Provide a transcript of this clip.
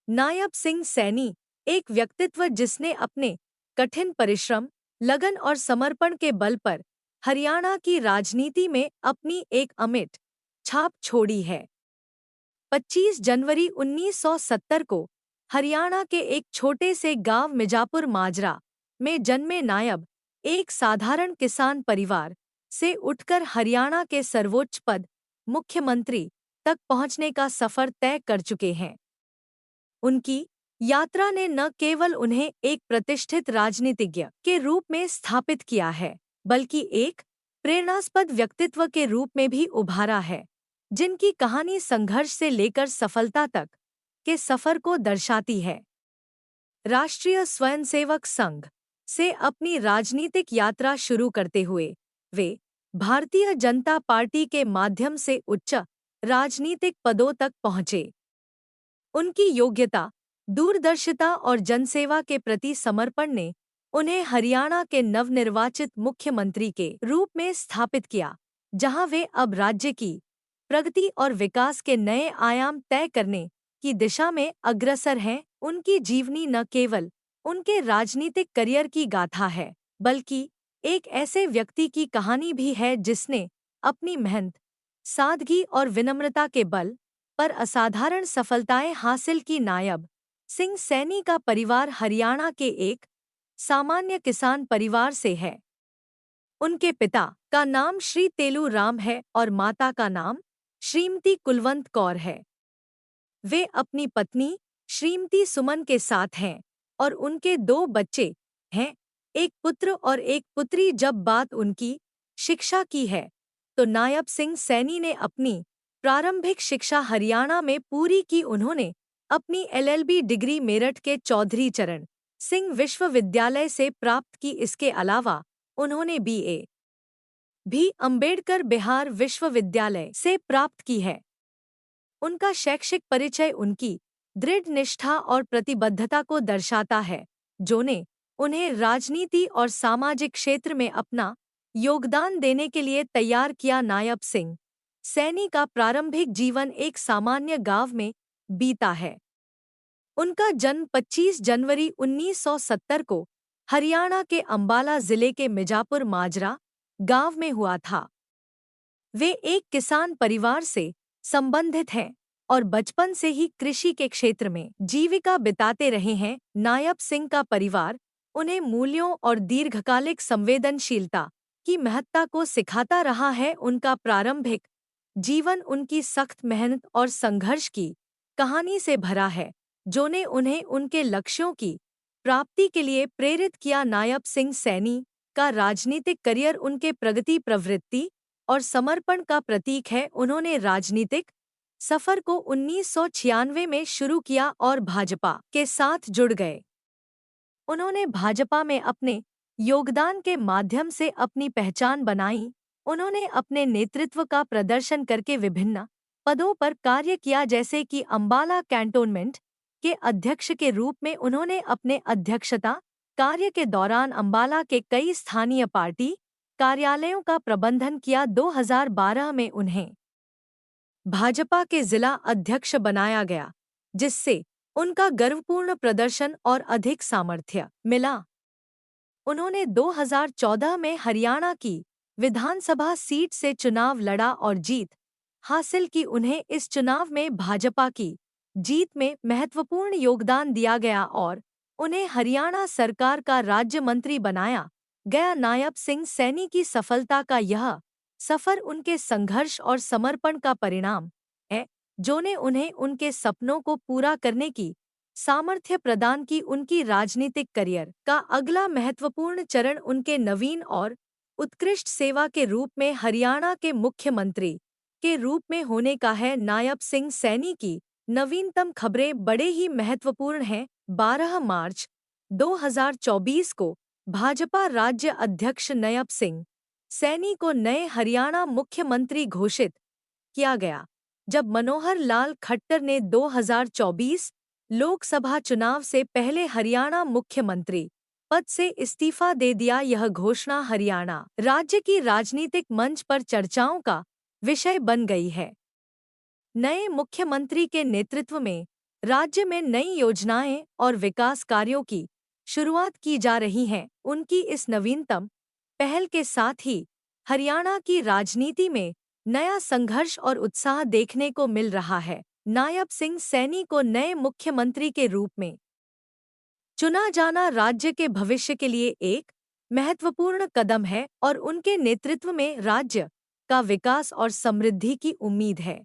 नायब सिंह सैनी एक व्यक्तित्व जिसने अपने कठिन परिश्रम, लगन और समर्पण के बल पर हरियाणा की राजनीति में अपनी एक अमिट छाप छोड़ी है। 25 जनवरी 1970 को हरियाणा के एक छोटे से गांव मिर्जापुर माजरा में जन्मे नायब एक साधारण किसान परिवार से उठकर हरियाणा के सर्वोच्च पद मुख्यमंत्री तक पहुंचने का सफर तय कर चुके हैं। उनकी यात्रा ने न केवल उन्हें एक प्रतिष्ठित राजनीतिज्ञ के रूप में स्थापित किया है, बल्कि एक प्रेरणास्पद व्यक्तित्व के रूप में भी उभारा है, जिनकी कहानी संघर्ष से लेकर सफलता तक के सफर को दर्शाती है। राष्ट्रीय स्वयंसेवक संघ से अपनी राजनीतिक यात्रा शुरू करते हुए वे भारतीय जनता पार्टी के माध्यम से उच्च राजनीतिक पदों तक पहुंचे। उनकी योग्यता, दूरदर्शिता और जनसेवा के प्रति समर्पण ने उन्हें हरियाणा के नवनिर्वाचित मुख्यमंत्री के रूप में स्थापित किया, जहां वे अब राज्य की प्रगति और विकास के नए आयाम तय करने की दिशा में अग्रसर हैं। उनकी जीवनी न केवल उनके राजनीतिक करियर की गाथा है, बल्कि एक ऐसे व्यक्ति की कहानी भी है जिसने अपनी मेहनत, सादगी और विनम्रता के बल पर असाधारण सफलताएं हासिल की। नायब सिंह सैनी का परिवार हरियाणा के एक सामान्य किसान परिवार से है। उनके पिता का नाम श्री तेलू राम है और माता का नाम श्रीमती कुलवंत कौर है। वे अपनी पत्नी श्रीमती सुमन के साथ हैं और उनके 2 बच्चे हैं, एक पुत्र और एक पुत्री। जब बात उनकी शिक्षा की है तो नायब सिंह सैनी ने अपनी प्रारंभिक शिक्षा हरियाणा में पूरी की। उन्होंने अपनी LLB डिग्री मेरठ के चौधरी चरण सिंह विश्वविद्यालय से प्राप्त की। इसके अलावा उन्होंने BA भी अंबेडकर बिहार विश्वविद्यालय से प्राप्त की है। उनका शैक्षिक परिचय उनकी दृढ़ निष्ठा और प्रतिबद्धता को दर्शाता है, जो ने उन्हें राजनीति और सामाजिक क्षेत्र में अपना योगदान देने के लिए तैयार किया। नायब सिंह सैनी का प्रारंभिक जीवन एक सामान्य गांव में बीता है। उनका जन्म 25 जनवरी 1970 को हरियाणा के अंबाला जिले के मिर्जापुर माजरा गांव में हुआ था। वे एक किसान परिवार से संबंधित हैं और बचपन से ही कृषि के क्षेत्र में जीविका बिताते रहे हैं। नायब सिंह का परिवार उन्हें मूल्यों और दीर्घकालिक संवेदनशीलता की महत्ता को सिखाता रहा है। उनका प्रारंभिक जीवन उनकी सख्त मेहनत और संघर्ष की कहानी से भरा है, जो ने उन्हें उनके लक्ष्यों की प्राप्ति के लिए प्रेरित किया। नायब सिंह सैनी का राजनीतिक करियर उनके प्रगति, प्रवृत्ति और समर्पण का प्रतीक है। उन्होंने राजनीतिक सफर को 1996 में शुरू किया और भाजपा के साथ जुड़ गए। उन्होंने भाजपा में अपने योगदान के माध्यम से अपनी पहचान बनाई। उन्होंने अपने नेतृत्व का प्रदर्शन करके विभिन्न पदों पर कार्य किया, जैसे कि अंबाला कैंटोनमेंट के अध्यक्ष के रूप में उन्होंने अपने अध्यक्षता कार्य के दौरान अंबाला के कई स्थानीय पार्टी कार्यालयों का प्रबंधन किया। 2012 में उन्हें भाजपा के जिला अध्यक्ष बनाया गया, जिससे उनका गर्वपूर्ण प्रदर्शन और अधिक सामर्थ्य मिला। उन्होंने 2014 में हरियाणा की विधानसभा सीट से चुनाव लड़ा और जीत हासिल की। उन्हें इस चुनाव में भाजपा की जीत में महत्वपूर्ण योगदान दिया गया और उन्हें हरियाणा सरकार का राज्य मंत्री बनाया गया। नायब सिंह सैनी की सफलता का यह सफर उनके संघर्ष और समर्पण का परिणाम है, जो ने उन्हें उनके सपनों को पूरा करने की सामर्थ्य प्रदान की। उनकी राजनीतिक करियर का अगला महत्वपूर्ण चरण उनके नवीन और उत्कृष्ट सेवा के रूप में हरियाणा के मुख्यमंत्री के रूप में होने का है। नायब सिंह सैनी की नवीनतम खबरें बड़े ही महत्वपूर्ण हैं। 12 मार्च 2024 को भाजपा राज्य अध्यक्ष नायब सिंह सैनी को नए हरियाणा मुख्यमंत्री घोषित किया गया, जब मनोहर लाल खट्टर ने 2024 लोकसभा चुनाव से पहले हरियाणा मुख्यमंत्री पद से इस्तीफा दे दिया। यह घोषणा हरियाणा राज्य की राजनीतिक मंच पर चर्चाओं का विषय बन गई है। नए मुख्यमंत्री के नेतृत्व में राज्य में नई योजनाएं और विकास कार्यों की शुरुआत की जा रही हैं। उनकी इस नवीनतम पहल के साथ ही हरियाणा की राजनीति में नया संघर्ष और उत्साह देखने को मिल रहा है। नायब सिंह सैनी को नए मुख्यमंत्री के रूप में चुना जाना राज्य के भविष्य के लिए एक महत्वपूर्ण कदम है और उनके नेतृत्व में राज्य का विकास और समृद्धि की उम्मीद है।